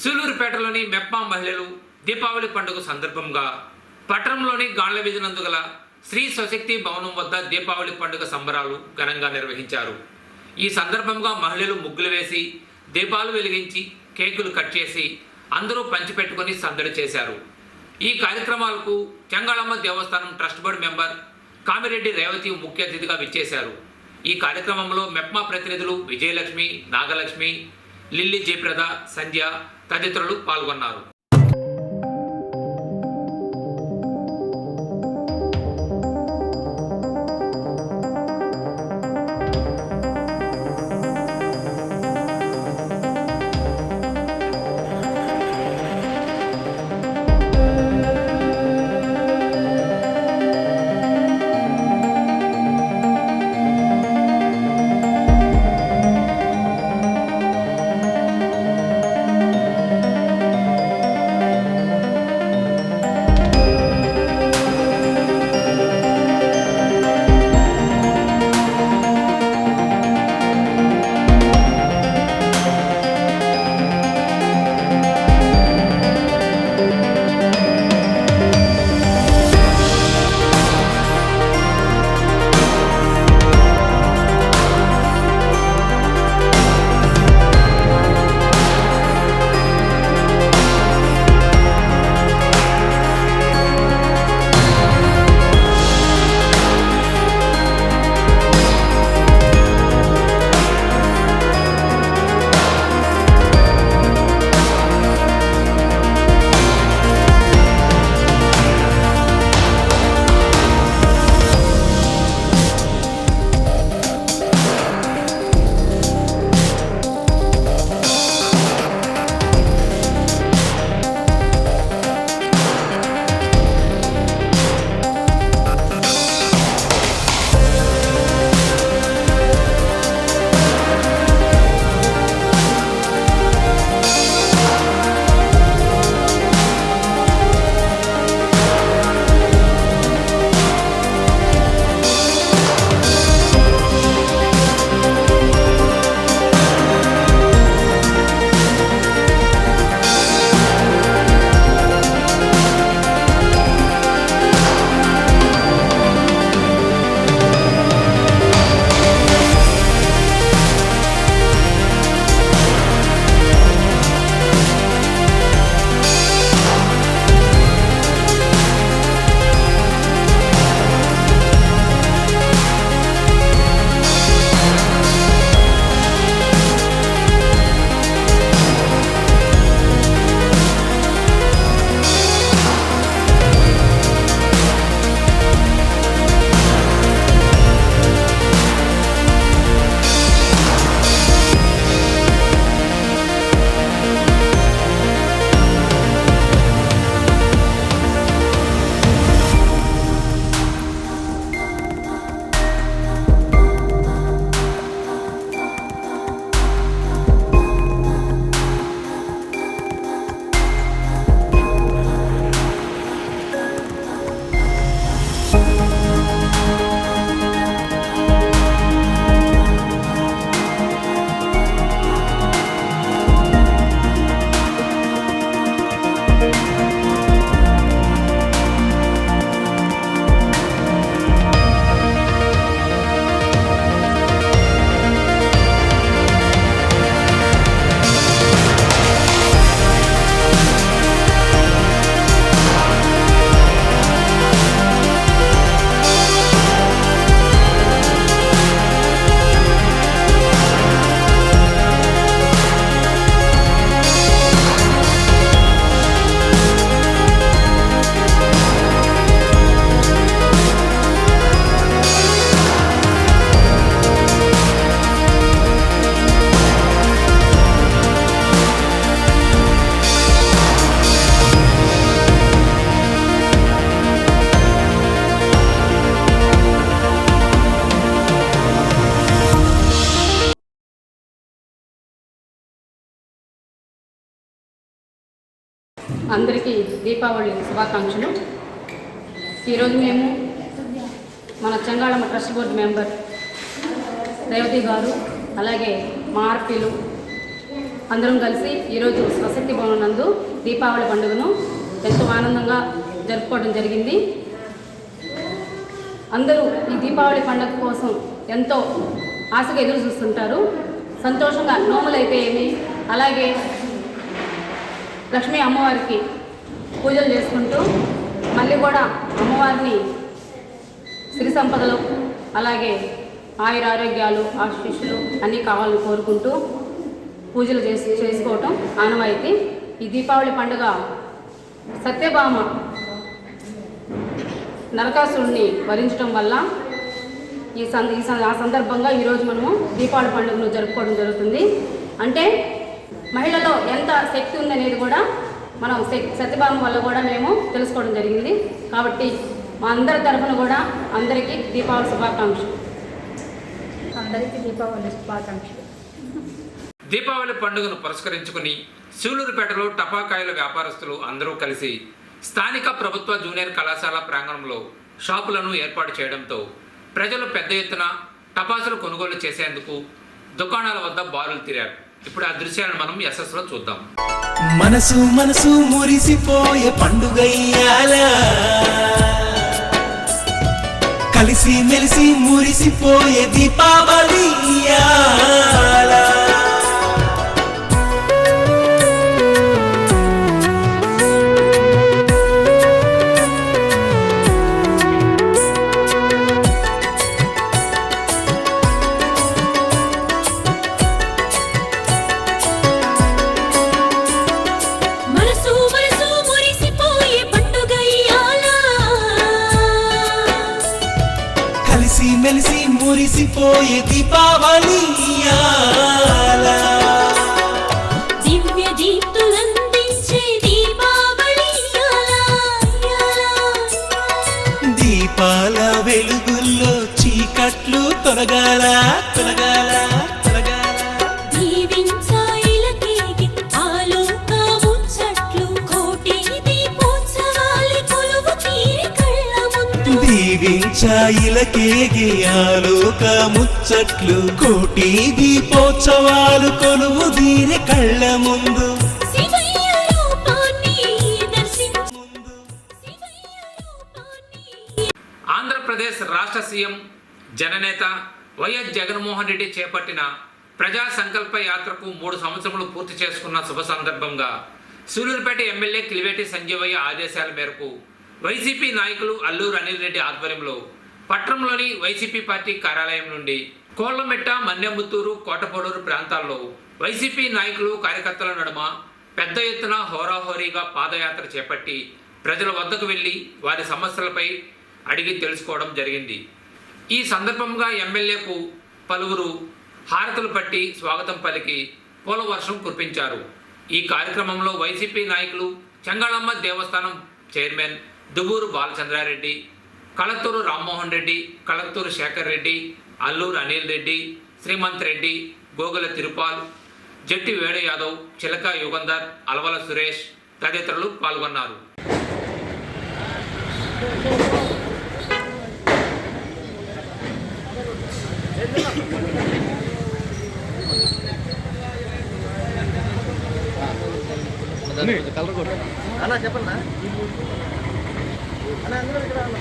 సూలూరుపేటలోని మెప్మా మహిళలు దీపావళి పండుగ సందర్భంగా పట్టణంలోని గాళ్ల వీధి నందు గల శ్రీ స్వశక్తి భవనం వద్ద దీపావళి పండుగ సంబరాలు ఘనంగా నిర్వహించారు. ఈ సందర్భంగా మహిళలు ముగ్గులు వేసి దీపాలు వెలిగించి కేకులు కట్ చేసి అందరూ పంచిపెట్టుకుని సందడి చేశారు. ఈ కార్యక్రమాలకు చెంగాళమ్మ దేవస్థానం trust board member Kamireddy Revathi ముఖ్య అతిథిగా విచ్చేశారు. ఈ కార్యక్రమంలో మెప్మా ప్రతినిధులు విజయలక్ష్మి, నాగలక్ష్మి, లిల్లీ జయప్రద, సంధ్య తదితరులు పాల్గొన్నారు. అందరికీ దీపావళి శుభాకాంక్షలు. ఈరోజు మేము మన Chengalamma trust board member Revathi గారు, అలాగే మా ఆర్పీలు అందరం కలిసి ఈరోజు స్వశక్తి భవనం నందు దీపావళి పండుగను ఎంతో ఆనందంగా జరుపుకోవడం జరిగింది. అందరూ ఈ దీపావళి పండుగ కోసం ఎంతో ఆశగా ఎదురు చూస్తుంటారు. సంతోషంగా నోములు అయిపోయేవి, అలాగే లక్ష్మీ అమ్మవారికి పూజలు చేసుకుంటూ మళ్ళీ కూడా అమ్మవారిని సిరి సంపదలు అలాగే ఆయురారోగ్యాలు ఆశీస్సులు అన్నీ కావాలని కోరుకుంటూ పూజలు చేసుకోవటం ఆనవాయితీ. ఈ దీపావళి పండుగ సత్యభామ నరకాసురుడిని వరించడం వల్ల ఆ సందర్భంగా ఈరోజు మనము దీపావళి పండుగను జరుపుకోవడం జరుగుతుంది. అంటే మహిళలో ఎంత శక్తి ఉందనేది కూడా మనం సత్యభామ వల్ల కూడా మేము తెలుసుకోవడం జరిగింది. కాబట్టి మా అందరి తరఫున కూడా అందరికీ దీపావళి శుభాకాంక్షలు. అందరికీ దీపావళి శుభాకాంక్షలు. దీపావళి పండుగను పురస్కరించుకుని సూలూరుపేటలో టపాకాయల వ్యాపారస్తులు అందరూ కలిసి స్థానిక ప్రభుత్వ జూనియర్ కళాశాల ప్రాంగణంలో షాపులను ఏర్పాటు చేయడంతో ప్రజలు పెద్ద ఎత్తున టపాసులు కొనుగోలు చేసేందుకు దుకాణాల వద్ద బారులు తిరిగారు. ఇప్పుడు ఆ దృశ్యాలను మనం ఎస్ఎస్లో చూద్దాం. మనసు మనసు మురిసిపోయే పండుగయ్యాలా, కలిసి మెలిసి మురిసిపోయే దీపావళి ఇయ్యాలా. మెలిసి మురిసిపోయే దీపావళి ఇయ్యాలా. దివ్య దీప్తులందించే దీపావళి ఇయ్యాలా. దీపాల వెలుగుల్లో చీకట్లు తొలగాల తొలగాల తొలగాల. దీవించాయిలకేగి ఆలోక ముచ్చట్లు కోటి దీపోత్సవాలు కొలువు తీరి కళ్ళ ముందు. దీవించాయిలకేగి ఆలోక ముచ్చట్లు కోటి దీపోత్సవాలు కొలువు తీరి కళ్ళ ముందు. శివయ్య రూపాన్ని దర్శించు. శివయ్య రూపాన్ని. ఆంధ్రప్రదేశ్ రాష్ట్ర సీఎం జననేత వైఎస్ జగన్మోహన్ రెడ్డి చేపట్టిన ప్రజా సంకల్ప యాత్రకు 3 సంవత్సరములు పూర్తి చేసుకున్న శుభ సందర్భంగా సూలూరుపేట ఎమ్మెల్యే కిలివేటి సంజీవయ్య ఆదేశాల మేరకు వైసీపీ నాయకులు అల్లూరు అనిల్ రెడ్డి ఆధ్వర్యంలో పట్టణంలోని వైసీపీ పార్టీ కార్యాలయం నుండి కోళ్లమెట్ట, మన్నెముత్తూరు, కోటపోలూరు ప్రాంతాల్లో వైసీపీ నాయకులు కార్యకర్తల నడుమ పెద్ద ఎత్తున హోరాహోరీగా పాదయాత్ర చేపట్టి ప్రజల వద్దకు వెళ్లి వారి సమస్యలపై అడిగి తెలుసుకోవడం జరిగింది. ఈ సందర్భంగా ఎమ్మెల్యేకు పలువురు హారతులు పట్టి స్వాగతం పలికి పూలవర్షం కురిపించారు. ఈ కార్యక్రమంలో వైసీపీ నాయకులు చెంగాళమ్మ దేవస్థానం చైర్మన్ దువ్వూరు బాలచంద్రారెడ్డి, కళత్తూరు రామ్మోహన్ రెడ్డి, కళత్తూరు శేఖర్ రెడ్డి, అల్లూరు అనిల్ రెడ్డి, శ్రీమంత్ రెడ్డి, గోగుల తిరుపాల్, జట్టి వేణు యాదవ్, చిలక యుగంధర్, అలవల సురేష్ తదితరులు పాల్గొన్నారు. అన్నా చెప్పన్నా అన్నా అందరూ ఇక్కడ అన్నా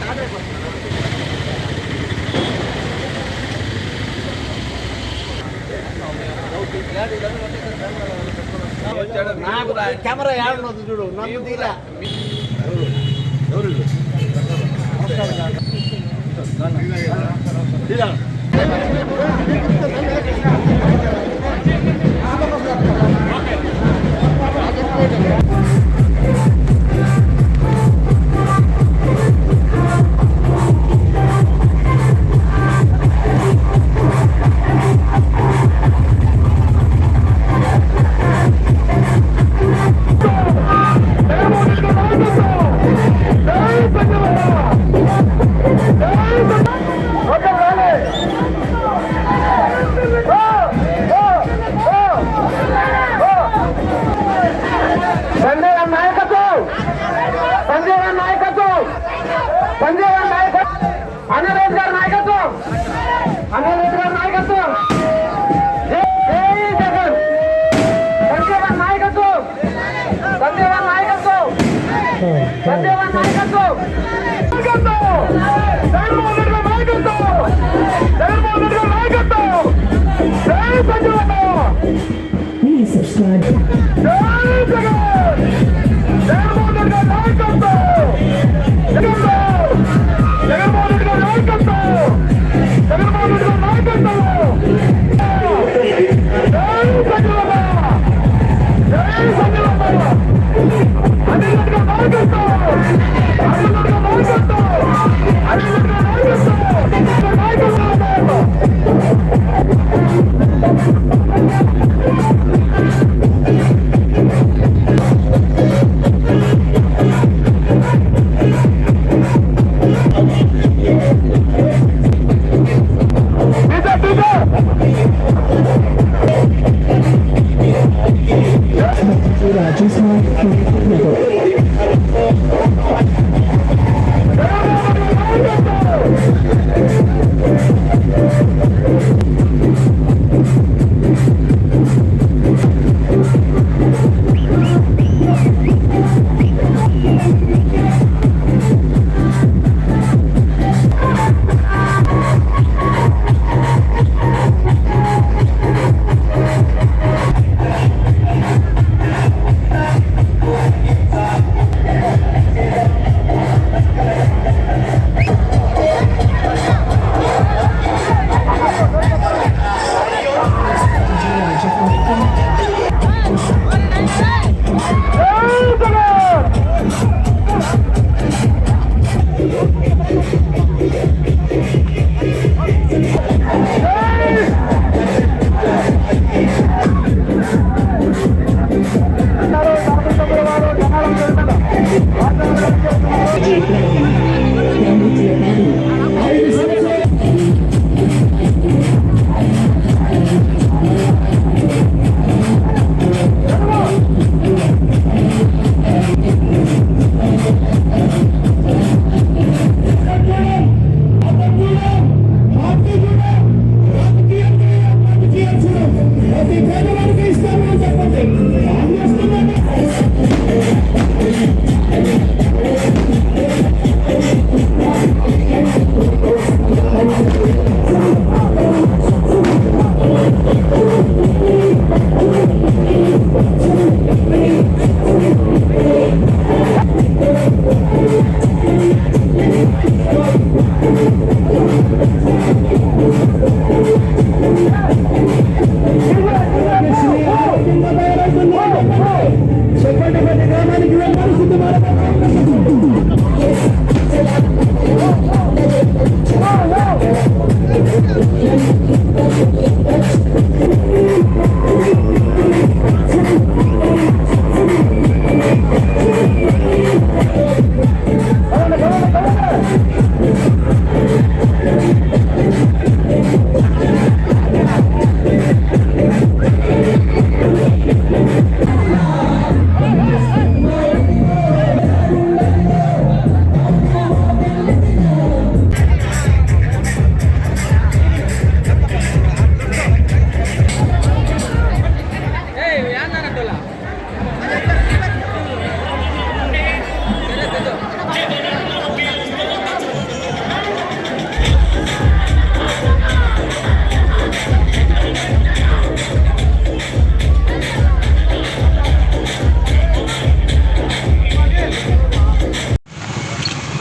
కాదు నాకు కెమెరా ఏడనొద్దు చూడు నన్ను తీరా Okay, ready?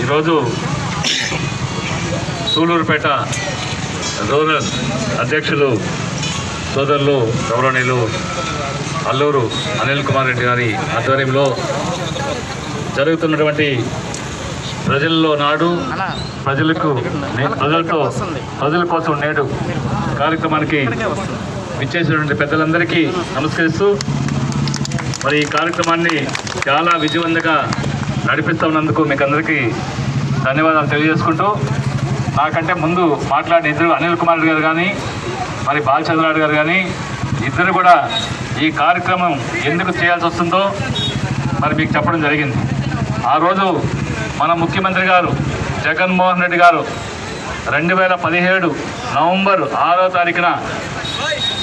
ఈరోజు సూలూరుపేట రూరల్ అధ్యక్షులు సోదరులు గౌరవనీయులు అల్లూరు అనిల్ కుమార్ రెడ్డి గారి ఆధ్వర్యంలో జరుగుతున్నటువంటి ప్రజల్లో నాడు ప్రజల కోసం నేడు కార్యక్రమానికి విచ్చేసినటువంటి పెద్దలందరికీ నమస్కరిస్తూ మరి ఈ కార్యక్రమాన్ని చాలా విజయవంతంగా నడిపిస్తూ ఉన్నందుకు మీకు అందరికీ ధన్యవాదాలు తెలియజేసుకుంటూ నాకంటే ముందు మాట్లాడిన ఇద్దరు అనిల్ కుమార్ రెడ్డి గారు కానీ మరి బాలచంద్రరావు గారు కానీ ఇద్దరు కూడా ఈ కార్యక్రమం ఎందుకు చేయాల్సి వస్తుందో మరి మీకు చెప్పడం జరిగింది. ఆ రోజు మన ముఖ్యమంత్రి గారు జగన్మోహన్ రెడ్డి గారు 2017 నవంబర్ 6వ తారీఖున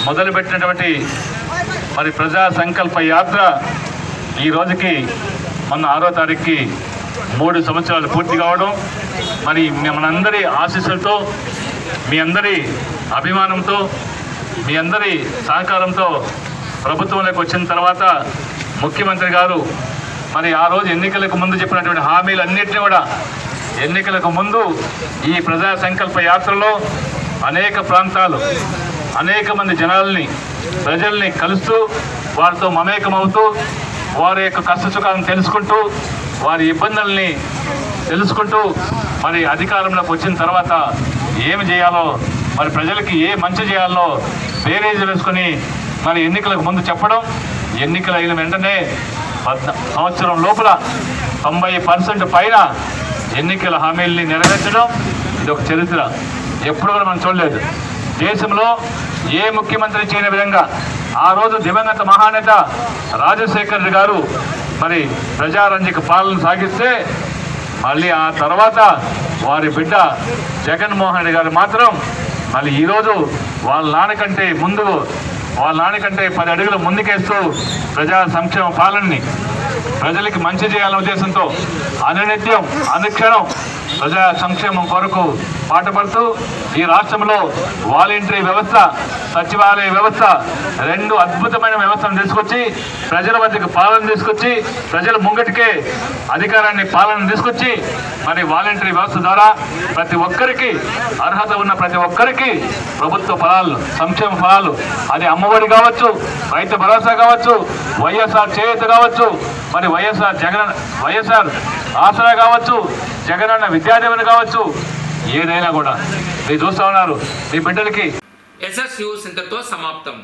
మొదలుపెట్టినటువంటి మరి ప్రజా సంకల్ప యాత్ర ఈ రోజుకి మొన్న 6వ తారీఖుకి 3 సంవత్సరాలు పూర్తి కావడం, మరి మనందరి ఆశీస్సులతో, మీ అందరి అభిమానంతో, మీ అందరి సహకారంతో ప్రభుత్వంలోకి వచ్చిన తర్వాత ముఖ్యమంత్రి గారు మరి ఆ రోజు ఎన్నికలకు ముందు చెప్పినటువంటి హామీలన్నింటినీ కూడా ఎన్నికలకు ముందు ఈ ప్రజా సంకల్ప యాత్రలో అనేక ప్రాంతాలు, అనేక మంది ప్రజల్ని కలుస్తూ వారితో మమేకమవుతూ వారి యొక్క కష్టసుఖాలను తెలుసుకుంటూ వారి ఇబ్బందుల్ని తెలుసుకుంటూ మరి అధికారంలోకి వచ్చిన తర్వాత ఏమి చేయాలో, మరి ప్రజలకి ఏ మంచి చేయాలో బేరేజ్ వేసుకొని మరి ఎన్నికలకు ముందు చెప్పడం, ఎన్నికలు అయిన వెంటనే సంవత్సరం లోపల 90% పైన ఎన్నికల హామీల్ని నెరవేర్చడం ఇది ఒక చరిత్ర. ఎప్పుడు కూడా మనం చూడలేదు. దేశంలో ఏ ముఖ్యమంత్రి చేయని విధంగా ఆ రోజు దివంగత మహానేత రాజశేఖర్ రెడ్డి గారు మరి ప్రజారంజక పాలన సాగిస్తే మళ్ళీ ఆ తర్వాత వారి బిడ్డ జగన్మోహన్ రెడ్డి గారు మాత్రం మళ్ళీ ఈరోజు వాళ్ళ నాన్నకంటే 10 అడుగులు ముందుకేస్తూ ప్రజా సంక్షేమ పాలనని ప్రజలకి మంచి చేయాలనే ఉద్దేశంతో అనునిత్యం అనుక్షణం ప్రజా సంక్షేమం కొరకు పాటుపడుతూ ఈ రాష్ట్రంలో వాలంటరీ వ్యవస్థ, సచివాలయ వ్యవస్థ రెండు అద్భుతమైన వ్యవస్థను తీసుకొచ్చి ప్రజల వద్దకు పాలన తీసుకొచ్చి ప్రజల ముంగటికే అధికారాన్ని పాలన తీసుకొచ్చి మరి వాలంటరీ వ్యవస్థ ద్వారా ప్రతి ఒక్కరికి అర్హత ఉన్న ప్రతి ఒక్కరికి ప్రభుత్వ ఫలాలు, సంక్షేమ ఫలాలు, అది అమ్మఒడి కావచ్చు, రైతు భరోసా కావచ్చు, వైఎస్ఆర్ చేయూత కావచ్చు, మరి వైఎస్ఆర్ ఆసరా కావచ్చు, జగనన్న విద్యాదీవెన కావచ్చు, ఏదైనా కూడా మీరు చూస్తూ ఉన్నారు మీ బిడ్డలకి. ఎస్ఎస్ న్యూస్ ఇంతటితో సమాప్తం.